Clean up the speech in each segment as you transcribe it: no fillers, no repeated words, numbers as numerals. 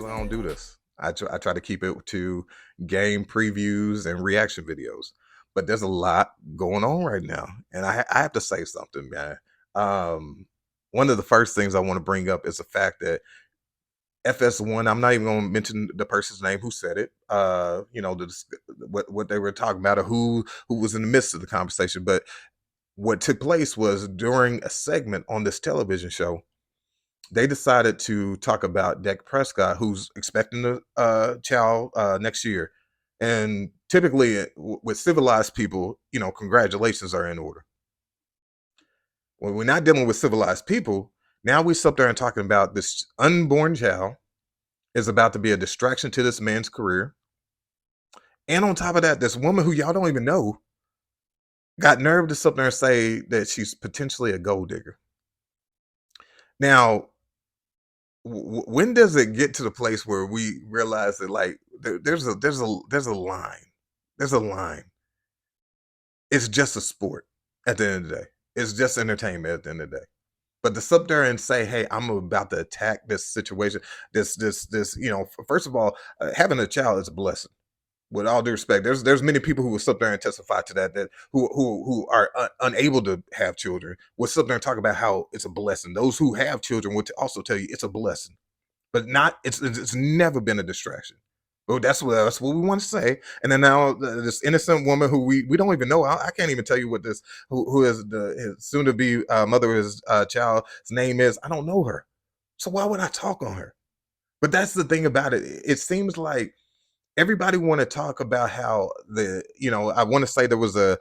Usually I don't do this. I try to keep it to game previews and reaction videos. But there's a lot going on right now, and I have to say something, man. Um, One of the first things I want to bring up is the fact that FS1. I'm not even going to mention the person's name who said it. What they were talking about, or who was in the midst of the conversation. But what took place was during a segment on this television show they decided to talk about Dak Prescott, who's expecting a child next year. And typically, with civilized people, congratulations are in order. When we're not dealing with civilized people, now we sit there and talking about this unborn child is about to be a distraction to this man's career. And on top of that, this woman who y'all don't even know got nerve to sit there and say that she's potentially a gold digger. Now, when does it get to the place where we realize that like there's a line there's a line it's just a sport at the end of the day. It's just entertainment at the end of the day. But to sit there and say, hey, I'm about to attack this situation, this first of all, having a child is a blessing. With all due respect, there's many people who will sit there and testify to that who are unable to have children will sit there and talk about how it's a blessing. Those who have children will also tell you it's a blessing, but not it's never been a distraction. Well, that's what we want to say. And then now this innocent woman who we don't even know. I can't even tell you what this who is his soon to be mother of his child's name is. I don't know her, so why would I talk on her? But that's the thing about it. It seems like everybody want to talk about how I want to say there was a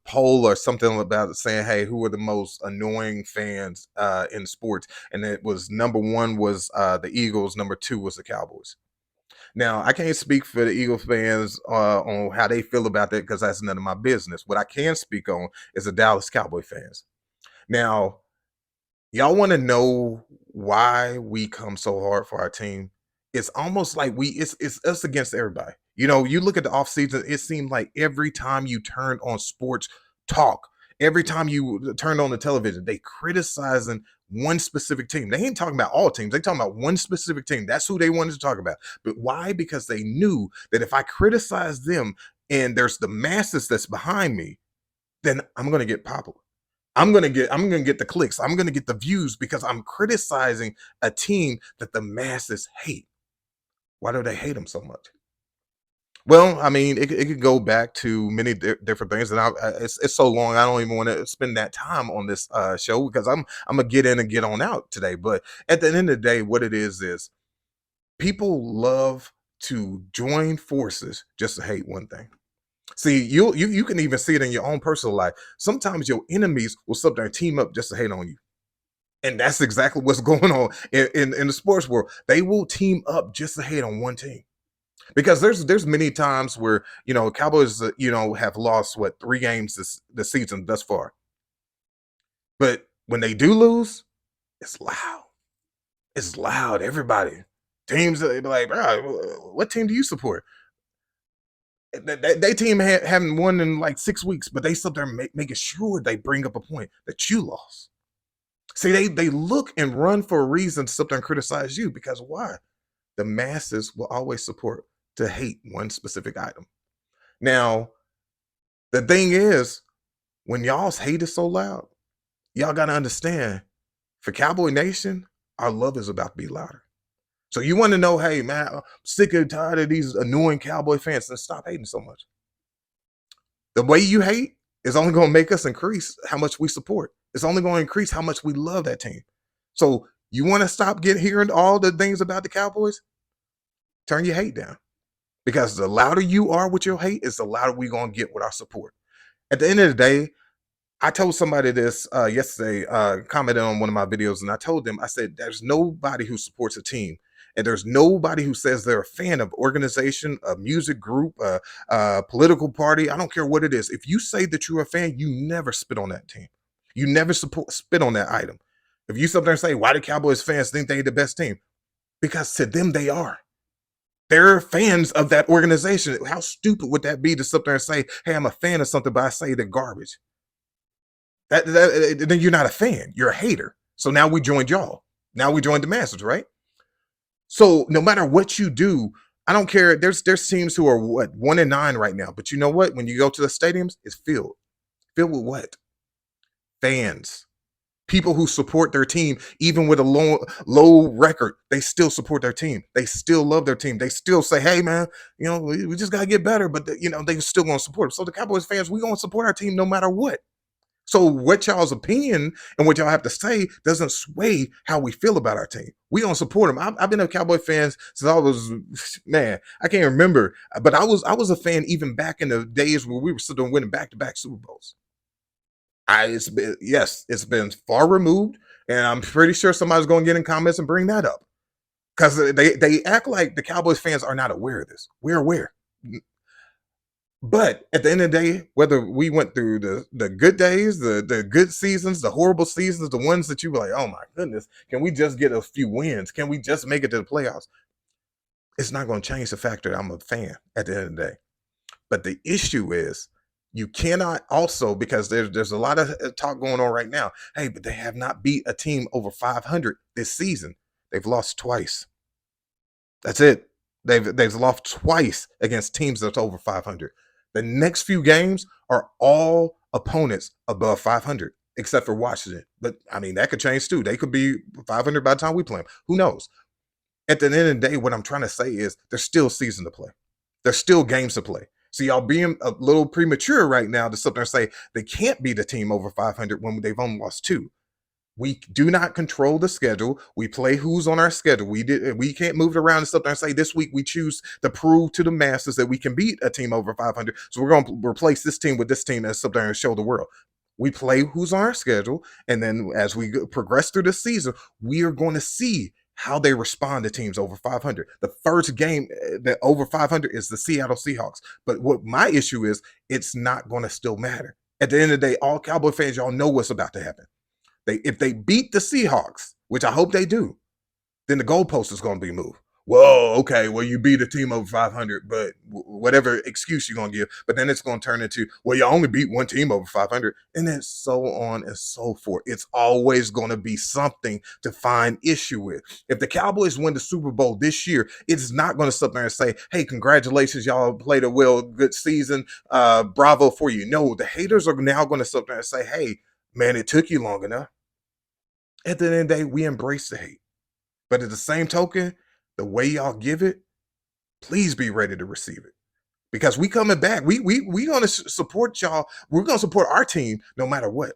poll or something about saying, hey, who are the most annoying fans in sports, and it was number one was the Eagles, number two was the Cowboys. Now I can't speak for the Eagles fans on how they feel about that because that's none of my business. What I can speak on is the Dallas Cowboy fans. Now, y'all want to know why we come so hard for our team? It's almost like it's us against everybody. You look at the offseason, it seemed like every time you turned on sports talk, every time you turned on the television, they criticizing one specific team. They ain't talking about all teams. They talking about one specific team. That's who they wanted to talk about. But why? Because they knew that if I criticize them and there's the masses that's behind me, then I'm gonna get popular. I'm gonna get the clicks. I'm gonna get the views because I'm criticizing a team that the masses hate. Why do they hate them so much? Well, I mean, it could go back to many different things, and it's so long. I don't even want to spend that time on this show because I'm gonna get in and get on out today. But at the end of the day, what it is people love to join forces just to hate one thing. See, you can even see it in your own personal life. Sometimes your enemies will sit there and team up just to hate on you. And that's exactly what's going on in the sports world. They will team up just to hate on one team. Because there's many times where, Cowboys, have lost what, 3 games this season thus far. But when they do lose, it's loud. It's loud. Everybody. Teams they be like, bro, what team do you support? They team haven't won in like 6 weeks, but they sit there making sure they bring up a point that you lost. See, they look and run for a reason to sit there and criticize you because why? The masses will always support to hate one specific item. Now, the thing is, when y'all's hate is so loud, y'all gotta understand, for Cowboy Nation, our love is about to be louder. So you want to know, hey man, I'm sick and tired of these annoying Cowboy fans, then stop hating so much. The way you hate is only going to make us increase how much we support. It's only going to increase how much we love that team. So you want to stop hearing all the things about the Cowboys? Turn your hate down. Because the louder you are with your hate, is the louder we're going to get with our support. At the end of the day, I told somebody this yesterday, commented on one of my videos, and I told them, I said, there's nobody who supports a team. And there's nobody who says they're a fan of organization, a music group, a political party. I don't care what it is. If you say that you're a fan, you never spit on that team. You never spit on that item. If you sit there and say, why do Cowboys fans think they're the best team? Because to them, they are. They're fans of that organization. How stupid would that be to sit there and say, hey, I'm a fan of something, but I say they're garbage? Then you're not a fan. You're a hater. So now we joined y'all. Now we joined the masses, right? So no matter what you do, I don't care. There's teams who are what 1-9 right now, but you know what? When you go to the stadiums, it's filled with what fans, people who support their team, even with a low record. They still support their team. They still love their team. They still say, "Hey, man, we just gotta get better." But they still gonna support. So the Cowboys fans, we gonna support our team no matter what. So what y'all's opinion and what y'all have to say doesn't sway how we feel about our team. We don't support them. I've been a Cowboy fan since I was man. I can't remember, but I was a fan even back in the days where we were still winning back to back Super Bowls. It's been yes, it's been far removed, and I'm pretty sure somebody's going to get in comments and bring that up because they act like the Cowboys fans are not aware of this. We're aware. But at the end of the day, whether we went through the good days, the good seasons, the horrible seasons, the ones that you were like, oh my goodness, can we just get a few wins? Can we just make it to the playoffs? It's not going to change the fact that I'm a fan at the end of the day. But the issue is you cannot also, because there's a lot of talk going on right now. Hey, but they have not beat a team over 500 this season. They've lost twice. That's it. They've lost twice against teams that's over 500. The next few games are all opponents above 500, except for Washington. But I mean, that could change too. They could be 500 by the time we play them. Who knows? At the end of the day, what I'm trying to say is there's still season to play. There's still games to play. So y'all being a little premature right now to sit there and say they can't beat a team over 500 when they've only lost two. We do not control the schedule. We play who's on our schedule. We can't move it around and stuff there and say this week we choose to prove to the masses that we can beat a team over 500. So we're going to replace this team with this team and sit there and show the world. We play who's on our schedule, and then as we progress through the season, we are going to see how they respond to teams over 500. The first game that over 500 is the Seattle Seahawks. But what my issue is, it's not going to still matter. At the end of the day, all Cowboy fans, y'all know what's about to happen. If they beat the Seahawks, which I hope they do, then the goalpost is going to be moved. Whoa, okay, well, you beat a team over 500, but whatever excuse you're going to give, but then it's going to turn into, well, you only beat one team over 500, and then so on and so forth. It's always going to be something to find issue with. If the Cowboys win the Super Bowl this year, it's not going to sit there and say, hey, congratulations, y'all played a well, good season, bravo for you. No, the haters are now going to sit there and say, hey, man, it took you long enough. At the end of the day, we embrace the hate. But at the same token, the way y'all give it, please be ready to receive it. Because we coming back. We gonna support y'all. We're gonna support our team no matter what.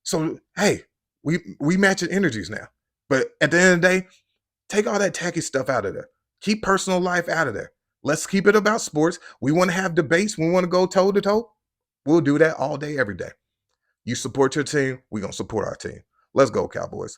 So hey, we matching energies now. But at the end of the day, take all that tacky stuff out of there. Keep personal life out of there. Let's keep it about sports. We want to have debates. We want to go toe to toe. We'll do that all day, every day. You support your team, we're gonna support our team. Let's go, Cowboys.